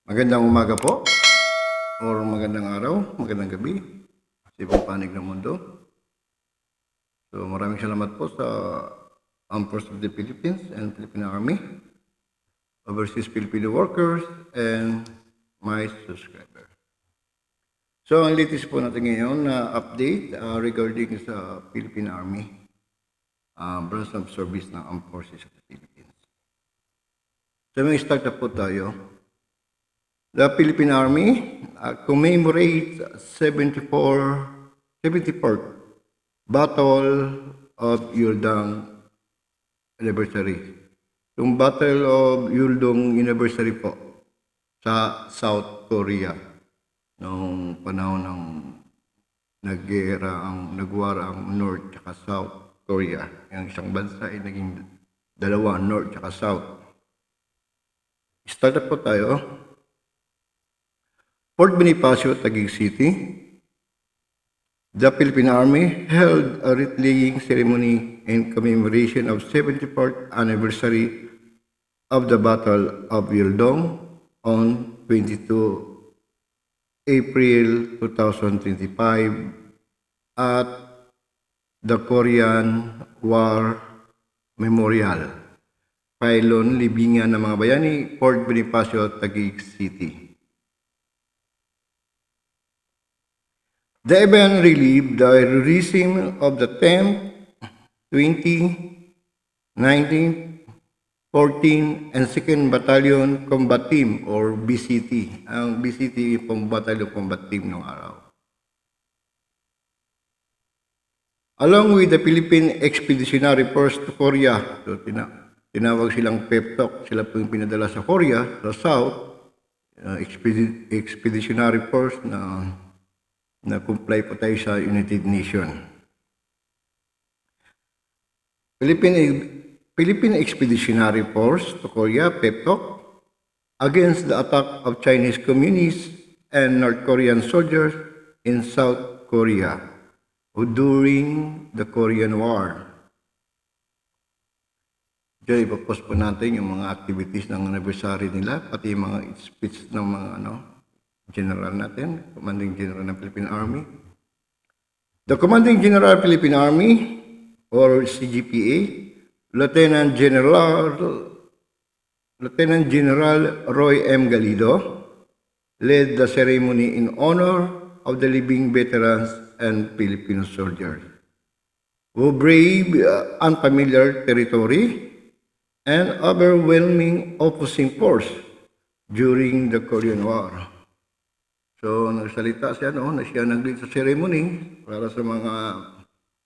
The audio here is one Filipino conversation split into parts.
Magandang umaga po, or magandang araw, magandang gabi, sa ibang panig ng mundo. So maraming salamat po sa Armed Forces of the Philippines and Philippine Army, overseas Filipino workers, and my subscriber. So ang latest po natin ngayon na update regarding sa Philippine Army, branch of service ng Armed Forces of the Philippines. So may start na po tayo. The Philippine Army commemorates 74th Battle of Yuldong Anniversary. Yung Battle of Yuldong Anniversary po sa South Korea noong panahon ng nagwara ang North at South Korea. Yung isang bansa ay naging dalawa, North at South. Start po tayo. Fort Bonifacio, Taguig City. The Philippine Army held a wreath-laying ceremony in commemoration of 74th anniversary of the Battle of Yuldong on 22 April 2025 at the Korean War Memorial, Pylon, Libingan ng mga Bayani, Fort Bonifacio, Taguig City. The event relieved the heroism of the 10th, 20th, 19th, 14th, and 2nd Battalion Combat Team or BCT. Ang BCT pong Battalion Combat Team ng araw. Along with the Philippine Expeditionary Force to Korea, so tinawag silang PEPTOC, sila po yung pinadala sa Korea, sa South, Expeditionary Force na comply po tayo sa United Nations. Philippine Expeditionary Force to Korea, PEPTOC, against the attack of Chinese communists and North Korean soldiers in South Korea during the Korean War. Diyan, ipapost po natin yung mga activities ng anniversary nila, pati yung mga speech ng mga General natin, Commanding General ng Philippine Army. The Commanding General Philippine Army, or CGPA, Lieutenant General Roy M. Galido, led the ceremony in honor of the living veterans and Filipino soldiers who braved unfamiliar territory and overwhelming opposing force during the Korean War. So, nagsalita siya, na siya nag-lead sa ceremony para sa mga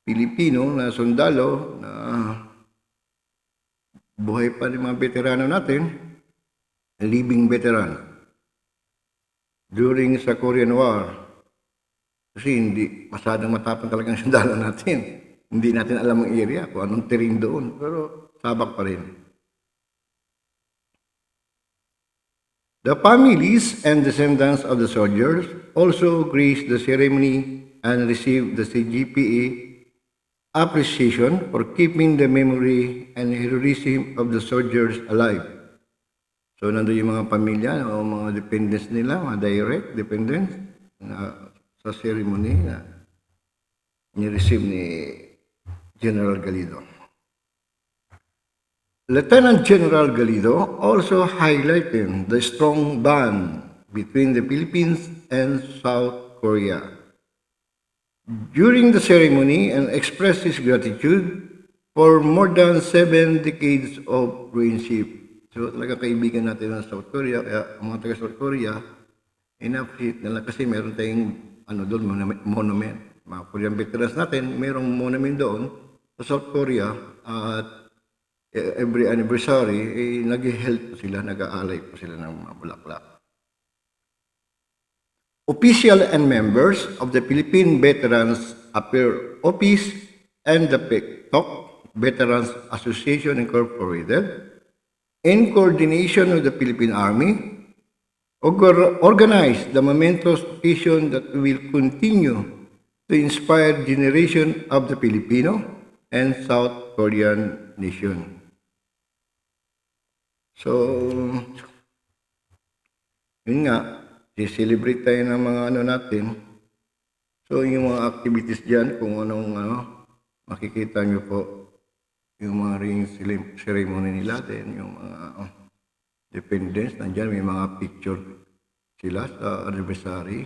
Pilipino na sundalo na buhay pa ng mga veterano natin, living veteran, during sa Korean War. Kasi hindi masyadong matapang talagang sundalo natin. Hindi natin alam ang area, kung anong terrain doon, pero sabak pa rin. The families and descendants of the soldiers also graced the ceremony and received the CGPA appreciation for keeping the memory and heroism of the soldiers alive. So, nandun yung mga pamilya o mga dependents nila, mga direct dependents sa ceremony na ni-receive ni General Galido. Lieutenant General Galido also highlighted the strong bond between the Philippines and South Korea during the ceremony and expressed his gratitude for more than 7 decades of friendship. So talaga kaibigan natin ng South Korea, kaya mga taga South Korea, in-appreciate nila kasi meron tayong doon, monument. Mga Korean veterans natin, merong monument doon sa South Korea at every anniversary, nag-help sila, nag-aalay po sila ng mga bulaklak. Official and members of the Philippine Veterans Affairs Office and the PECTOC Veterans Association Incorporated, in coordination with the Philippine Army, organized the momentous occasion that will continue to inspire generation of the Filipino and South Korean nation. So, yun nga, celebrate tayo ng mga ano natin. So, yung mga activities dyan, kung anong makikita nyo po, yung mga ring ceremony nila din, yung mga dependents, nandyan may mga picture sila sa anniversary.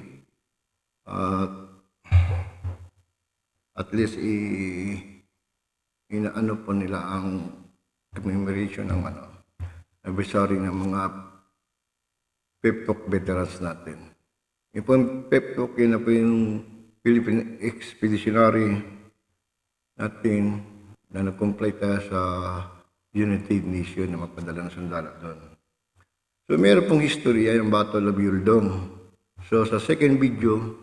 At least, inaano po nila ang commemoration ng anniversary ng mga PEPTOC veterans natin. Yung po PEPTOC, yun na po yung Philippine Expeditionary natin na nag-comply tayo sa United Nations na magpadala ng sundalo doon. So, meron pong history yung Battle of Yuldong. So, sa second video,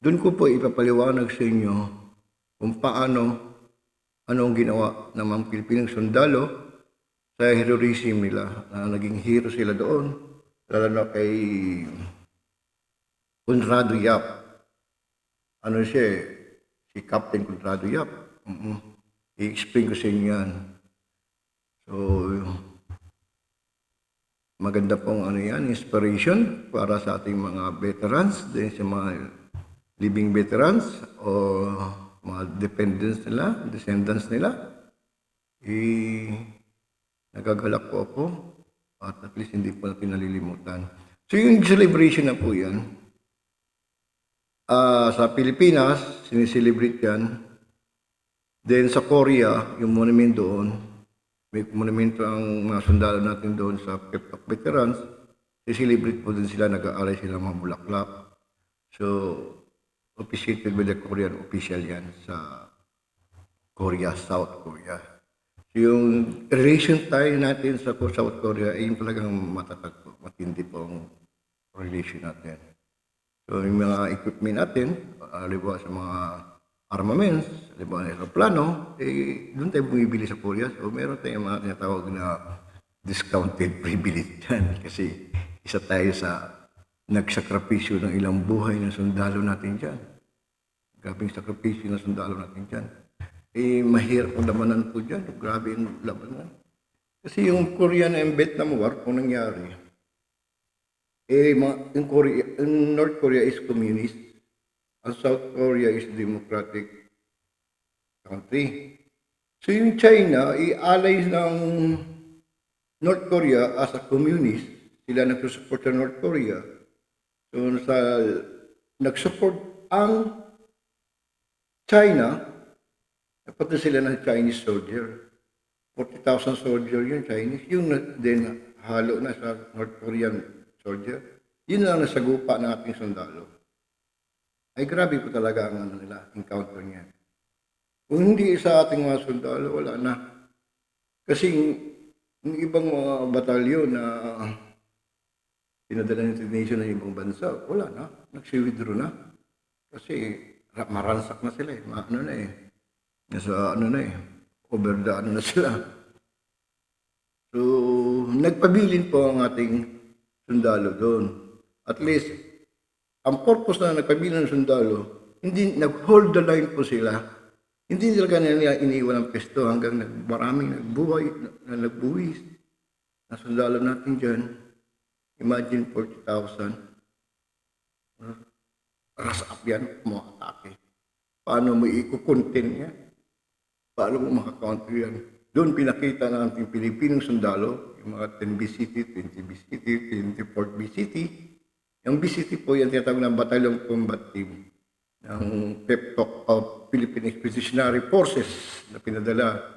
doon ko po ipapaliwanag sa inyo kung anong ginawa ng mga Pilipinong sundalo sa heroism nila, na naging hero sila doon, lalo na kay Conrado Yap. Ano siya, si Captain Conrado Yap. I-explain ko sa inyo yan. So, maganda pong inspiration para sa ating mga veterans, din sa mga living veterans o mga dependents nila, descendants nila. Nagagalak po ako at least hindi po natin nalilimutan. So yung celebration na po yan, sa Pilipinas, sineselebrate yan. Then sa Korea, yung monument doon, may monumento ang mga sundalo natin doon sa PEPTOC veterans, i-celebrate po din sila, nag-aalay sila mga bulaklak. So, officiated by the Korean official yan sa Korea, South Korea. So, yung relation tayo natin sa South Korea, ay yung talagang matatag po, matindi po ang relation natin. So, yung mga equipment natin, halimbawa sa mga armaments, halimbawa aeroplano, doon tayo bumibili sa Korea. So, meron tayong mga tinatawag na discounted privilege yan. Kasi isa tayo sa nagsakripisyo ng ilang buhay ng sundalo natin dyan. Grabing sakripisyo ng sundalo natin dyan. Mahirap ang labanan po dyan. Grabe yung labanan. Kasi yung Korean and Vietnam War, kung nangyari, yung North Korea is communist, ang South Korea is democratic country. So yung China, i-allies ng North Korea as a communist, sila nagsusupport sa North Korea. So nag-support ang China, pati sila ng Chinese soldier. 40,000 soldier yun, Chinese. Yung din halo na sa North Korean soldier. Yun lang nasagupa ng ating sundalo. Ay grabe po talaga ang encounter niya. Kung hindi sa ating mga sundalo, wala na. Kasi yung ibang mga batalyon na pinadala ng International ng ibang bansa, wala na. Nagsi-withdraw na. Kasi maransak na sila nasa over the na sila. So, nagpabilin po ang ating sundalo doon. At least, ang purpose na nagpabilin ng sundalo, hindi nag-hold the line po sila. Hindi talaga nila iniiwan ang pesto hanggang maraming nagbuwis na sundalo natin dyan. Imagine 40,000. Ras up yan, mga atake. Paano mo i-contain yan? Paano mo makakounter yan? Doon pinakita ng ating Pilipinong sundalo, yung mga 10 BCT, 20 BCT, 24 BCT. Yung BCT po yan tinatawag ng Battalion Combat Team ng PEPTOC of Philippine Expeditionary Forces na pinadala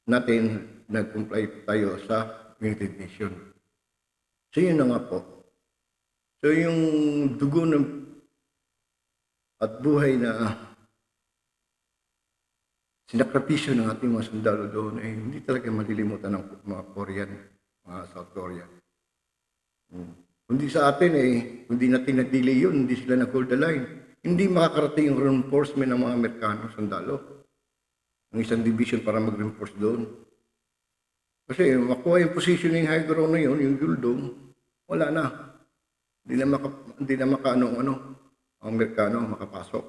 natin, nag-comply tayo sa United Nations. So yun na nga po. So yung dugo at buhay na sinakripisyo ng ating mga sundalo doon ay hindi talaga malilimutan ng mga Korean, mga South Korean. Kundi sa atin hindi natin nag-delay yun, hindi sila nag-hold the line. Hindi makakarating yung reinforcement ng mga Amerikano sundalo. Ang isang division para mag-reinforce doon. Kasi makuha yung positioning high ground na yun, yung Yuldong, wala na. Hindi na ang Amerikano makapasok.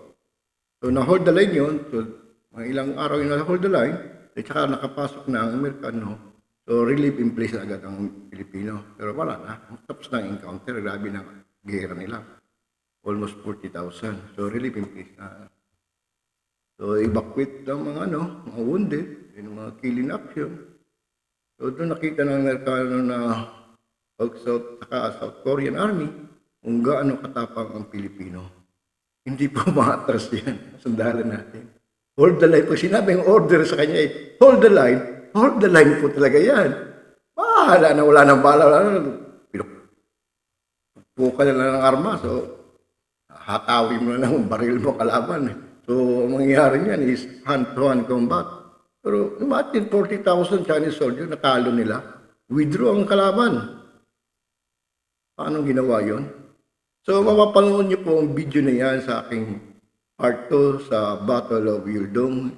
So na-hold the line yun, so mga ilang araw yung na-hold the line, at saka nakapasok na ang Amerikano, So, relief in place na agad ang Pilipino. Pero wala na. Tapos na ang encounter. Grabe na gera nila. Almost 40,000. So, relief in place na. So, evacuate ng mga mga wounded, yung mga killing action. So, doon nakita ng Amerikano na South Korean Army kung gaano katapang ang Pilipino. Hindi po maatras yan. Sundalan natin. Hold the line. Pag sinabi yung order sa kanya, hold the line po talaga yan. Bahala na, wala nang bala. Puka na lang ng arma. So, hatawin mo na ng baril mo kalaban. So, ang mangyayari niyan is hand-to-hand combat. Pero, imagine 40,000 Chinese soldiers, natalo nila. Withdraw ang kalaban. Paano ginawa yon? So, mapapanood niyo po ang video na yan sa aking part 2 sa Battle of Yildong.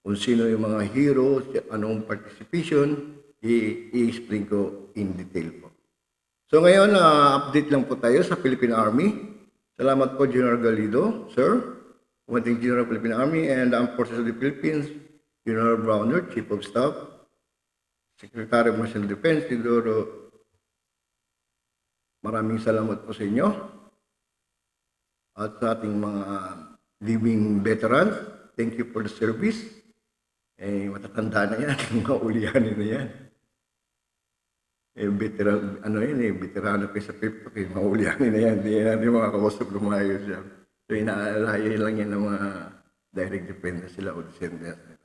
Kung sino yung mga heroes, anong participation, i-explain ko in detail po. So, ngayon, update lang po tayo sa Philippine Army. Salamat po, General Galido, sir. Commanding General of the Philippine Army and Armed Forces of the Philippines, General Browner, Chief of Staff, Secretary of National Defense, Siguro, maraming salamat po sa inyo. At sa ating mga living veterans, thank you for the service. Matatanda na yan, mga ulianin na yan. Veteran, veterano pa sa PIP, maulianin na yan, hindi natin mga kausap lumayos yan. So, inaalayo lang yan ng mga direct dependents sila o descendants nila.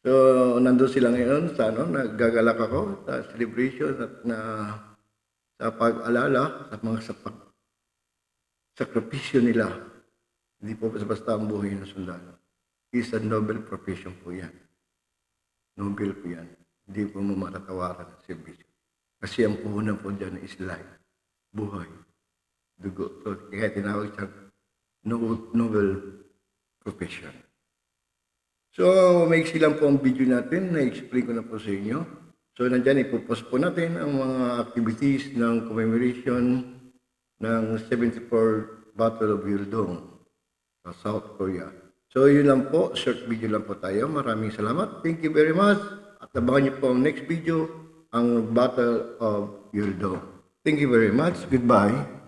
So, nandun sila ngayon sa nagagalak ako sa celebration at sa pag-alala sa mga sakripisyo nila. Hindi po basta ang buhay ng sundalo. It's a noble profession po yan. Noble po yan. Hindi po mamatatawaran ang servisyo. Kasi ang puhunan po dyan is life, buhay, dugo. So, kaya tinawag siya noble profession. So, maiksi lang po ang video natin. Na-explain ko na po sa inyo. So, nandyan ipopost po natin ang mga activities ng commemoration ng 74th Battle of Yildong sa South Korea. So, yun lang po. Short video lang po tayo. Maraming salamat. Thank you very much. At abangan niyo po ang next video, ang Battle of Yildong. Thank you very much. Goodbye.